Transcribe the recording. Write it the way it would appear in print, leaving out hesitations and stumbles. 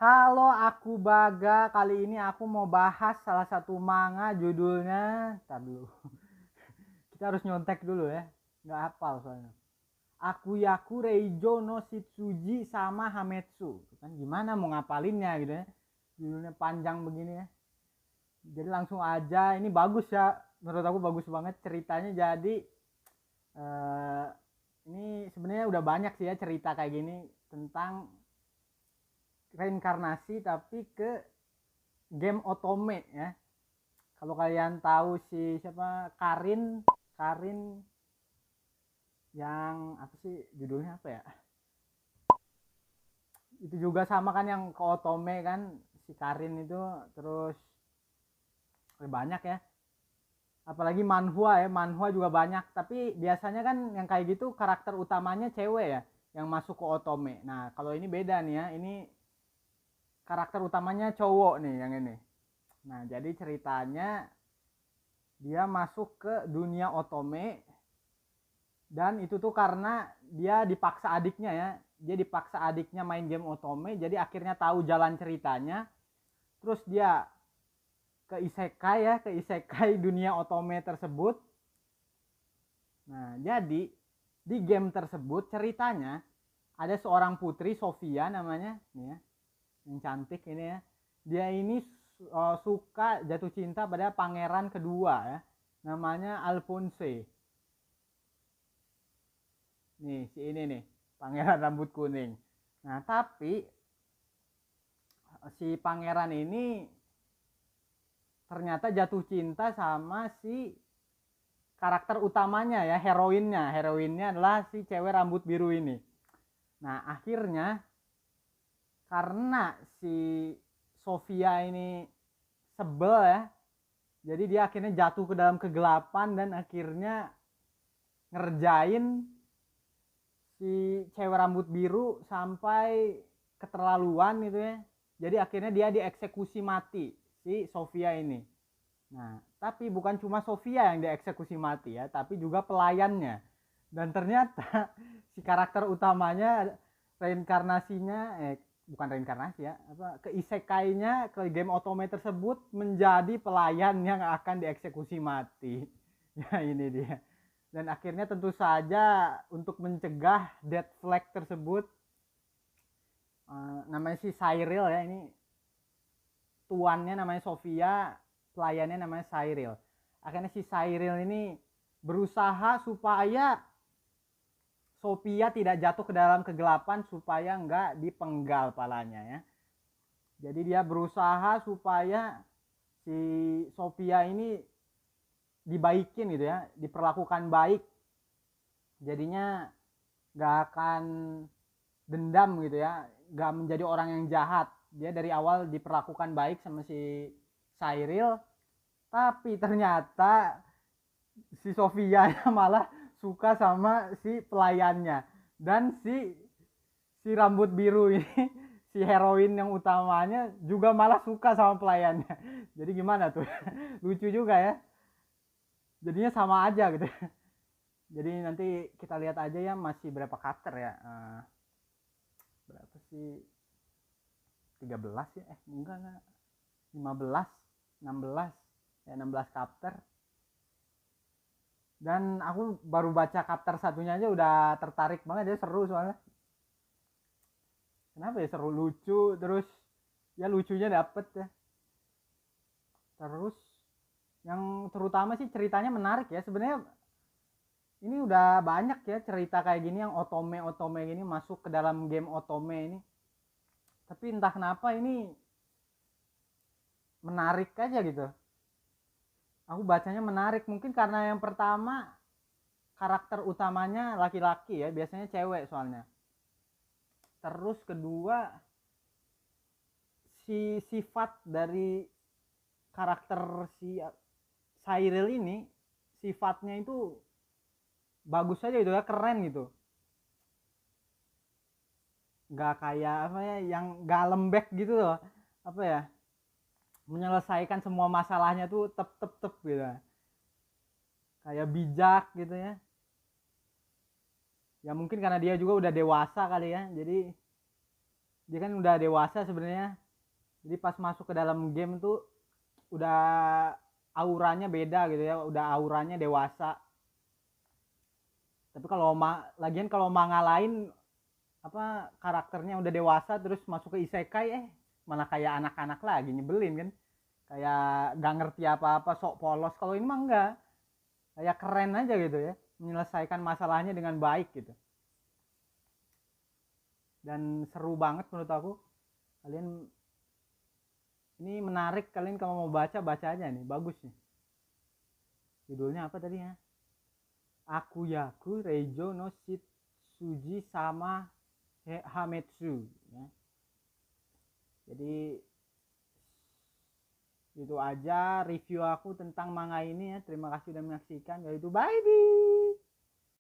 Halo, aku Baga. Kali ini aku mau bahas salah satu manga judulnya. Ntar dulu. Kita harus nyontek dulu ya. Nggak hafal soalnya. Akuyaku Reijo no Shitsuji sama Hametsu. Kan gimana mau ngapalinnya gitu ya. Judulnya panjang begini ya. Jadi langsung aja. Ini bagus ya. Menurut aku bagus banget ceritanya. Jadi eh, ini sebenarnya udah banyak sih ya cerita kayak gini tentang reinkarnasi tapi ke game otome ya. Kalau kalian tahu si siapa Karin, Karin yang apa sih judulnya apa ya? Itu juga sama kan yang ke otome kan si Karin itu terus banyak ya. Apalagi manhwa ya, manhwa juga banyak. Tapi biasanya kan yang kayak gitu karakter utamanya cewek ya yang masuk ke otome. Nah, kalau ini beda nih ya. Ini karakter utamanya cowok nih yang ini. Nah, jadi ceritanya dia masuk ke dunia otome dan itu tuh karena dia dipaksa adiknya ya, dia dipaksa adiknya main game otome, jadi akhirnya tahu jalan ceritanya, terus dia ke isekai ya, ke isekai dunia otome tersebut. Nah, jadi di game tersebut ceritanya ada seorang putri Sofia namanya nih ya, yang cantik ini ya. Dia ini suka jatuh cinta pada pangeran kedua ya, namanya Alphonse. Nih, si ini nih, pangeran rambut kuning. Nah, tapi si pangeran ini ternyata jatuh cinta sama si karakter utamanya ya, heroinnya. Heroinnya adalah si cewek rambut biru ini. Nah, akhirnya karena si Sofia ini sebel ya, jadi dia akhirnya jatuh ke dalam kegelapan dan akhirnya ngerjain si cewek rambut biru sampai keterlaluan gitu ya. Jadi akhirnya dia dieksekusi mati si Sofia ini. Nah, tapi bukan cuma Sofia yang dieksekusi mati ya, tapi juga pelayannya. Dan ternyata si karakter utamanya reinkarnasinya bukan reinkarnasi ya, apa keisekainya ke game otome tersebut menjadi pelayan yang akan dieksekusi mati. Ya ini dia. Dan akhirnya tentu saja untuk mencegah dead flag tersebut namanya si Cyril ya, ini tuannya namanya Sofia, pelayannya namanya Cyril. Akhirnya si Cyril ini berusaha supaya Sofia tidak jatuh ke dalam kegelapan supaya nggak dipenggal palanya ya. Jadi dia berusaha supaya si Sofia ini dibaikin gitu ya, diperlakukan baik, jadinya gak akan dendam gitu ya, gak menjadi orang yang jahat. Dia dari awal diperlakukan baik sama si Cyril, tapi ternyata si Sofia malah suka sama si pelayannya. Dan si rambut biru ini si heroin yang utamanya juga malah suka sama pelayannya. Jadi gimana tuh? Lucu juga ya, jadinya sama aja gitu. Jadi nanti kita lihat aja ya masih berapa chapter ya, berapa sih, 13 ya, enggak 15, 16 ya, 16 chapter. Dan aku baru baca chapter satunya aja udah tertarik banget ya, seru soalnya. Kenapa ya, seru, lucu, terus ya lucunya dapet ya. Terus yang terutama sih ceritanya menarik ya sebenarnya. Ini udah banyak ya cerita kayak gini yang otome gini masuk ke dalam game otome ini. Tapi entah kenapa ini menarik aja gitu. Aku bacanya menarik, mungkin karena yang pertama karakter utamanya laki-laki ya, biasanya cewek soalnya. Terus kedua, si sifat dari karakter si Cyril ini, sifatnya itu bagus aja gitu ya, keren gitu. Nggak kayak apa ya, yang nggak lembek gitu loh, apa ya, menyelesaikan semua masalahnya tuh tep gitu, kayak bijak gitu ya. Ya mungkin karena dia juga udah dewasa kali ya, jadi dia kan udah dewasa sebenarnya, jadi pas masuk ke dalam game tuh udah auranya beda gitu ya, udah auranya dewasa. Tapi kalau lagian kalau manga lain apa karakternya udah dewasa terus masuk ke isekai malah kayak anak-anak lagi, nyebelin kan, kayak gak ngerti apa-apa, sok polos. Kalau ini mah enggak, kayak keren aja gitu ya, menyelesaikan masalahnya dengan baik gitu, dan seru banget menurut aku. Kalian ini menarik, kalian kalau mau baca aja nih, bagus nih. Judulnya apa tadi ya? Akuyaku Reijo no Shitsuji sama Hametsu ya. Jadi itu aja review aku tentang manga ini ya. Terima kasih sudah menyaksikan. Yaitu bye bye.